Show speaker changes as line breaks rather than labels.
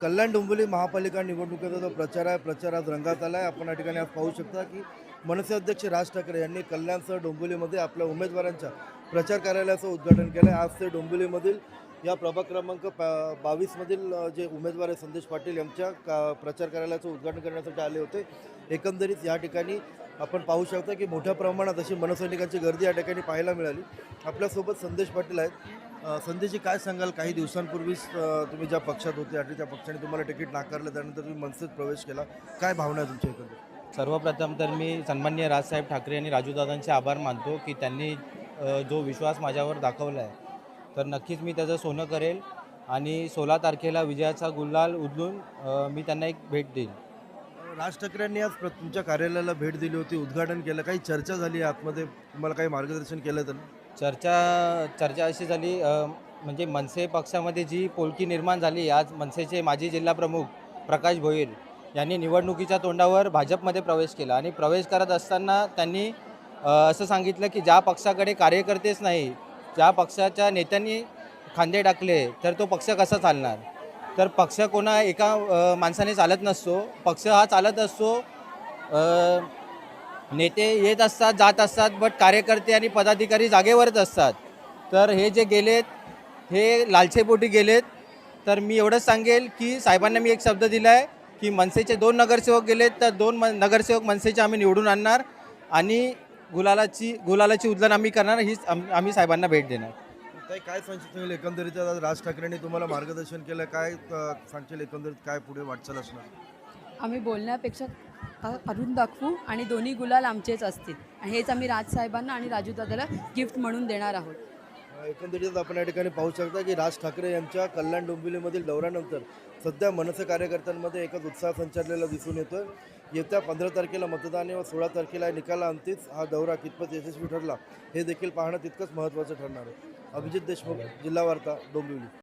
कल्याण डोंबिवली महापालिका निवडणुकीचा जो प्रचार आहे, प्रचार आज रंगात आला आहे. आपण या ठिकाणी आज पाहू शकता की मनसे अध्यक्ष राज ठाकरे यांनी कल्याणसह डोंबिवलीमध्ये आपल्या उमेदवारांच्या प्रचार कार्यालयाचं उद्घाटन केलं आहे. आज ते डोंबिवलीमधील या प्रभाग क्रमांक 22मधील जे उमेदवार आहे संदेश पाटील यांच्या प्रचार कार्यालयाचं उद्घाटन करण्यासाठी आले होते. एकंदरीत या ठिकाणी आपण पाहू शकता की मोठ्या प्रमाणात अशी मनसैनिकांची गर्दी या ठिकाणी पाहायला मिळाली. आपल्यासोबत संदेश पाटील आहेत. संदेशजी, काय सांगाल? काही दिवसांपूर्वीच तुम्ही ज्या पक्षात होते आणि त्या पक्षाने तुम्हाला तिकीट नाकारलं, त्यानंतर तुम्ही मनसेत प्रवेश केला. काय भावना आहे तुमच्या एकंदरीत?
सर्वप्रथम तर मी सन्माननीय राजसाहेब ठाकरे आणि राजूदादांचे आभार मानतो की त्यांनी जो विश्वास माझ्यावर दाखवला आहे, तर नक्कीच मी त्याचं सोनं करेल आणि 16 तारखेला विजयाचा गुलाल उधळून मी त्यांना एक भेट देईल.
राज ठाकरेंनी आज तुमच्या कार्यालयाला भेट दिली होती, उद्घाटन केलं. काही चर्चा झाली आतमध्ये? तुम्हाला काही मार्गदर्शन केलं त्यांनी?
चर्चा चर्चा अशी झाली, म्हणजे मनसे पक्षामध्ये जी पोलकी निर्माण झाली. आज मनसेचे माजी जिल्हाप्रमुख प्रकाश भोईर यांनी निवडणुकीच्या तोंडावर भाजपमध्ये प्रवेश केला आणि प्रवेश करत असताना त्यांनी असं सांगितलं की ज्या पक्षाकडे कार्यकर्तेच नाही, ज्या पक्षाच्या नेत्यांनी खांदे टाकले, तर तो पक्ष कसा चालणार. तर पक्ष कोणा एका माणसाने चालत नसतो. पक्ष हा चालत असतो. नेते येत असतात, जात असतात, बट कार्यकर्ते आणि पदाधिकारी जागेवरच असतात. तर हे जे गेलेत, हे लालसेपोटी गेलेत. तर मी एवढंच सांगेल की साहेबांना मी एक शब्द दिला आहे की मनसेचे 2 नगरसेवक गेलेत, तर 2 नगरसेवक मनसेचे आम्ही निवडून आणणार आणि गुलालाची उधळण आम्ही करणार. हीच आम्ही साहेबांना भेट देणार.
काय सांगशील एकंदरीत? आज राज ठाकरेंनी तुम्हाला मार्गदर्शन केलं, काय सांगशील एकंदरीत? काय पुढे वाटचाल असणार?
आम्ही बोलण्यापेक्षा करून दाखवू आणि दोन्ही गुलाल आमचेच असतील आणि हेच आम्ही राजसाहेबांना आणि राजूदादाला गिफ्ट म्हणून देणार आहोत.
एकंदरीत आपण या ठिकाणी पाहू शकता की राज ठाकरे यांच्या कल्याण डोंबिवलीमधील दौऱ्यानंतर सध्या मनसे कार्यकर्त्यांमध्ये एकच उत्साह संचारलेला दिसून येतोय. येत्या 15 तारखेला मतदान आहे व 16 तारखेला निकालाअंतीच हा दौरा कितपत यशस्वी ठरला हे देखील पाहणं तितकंच महत्त्वाचं ठरणार आहे. अभिजित देशमुख, जिल्हा वार्ता, डोंबिवली.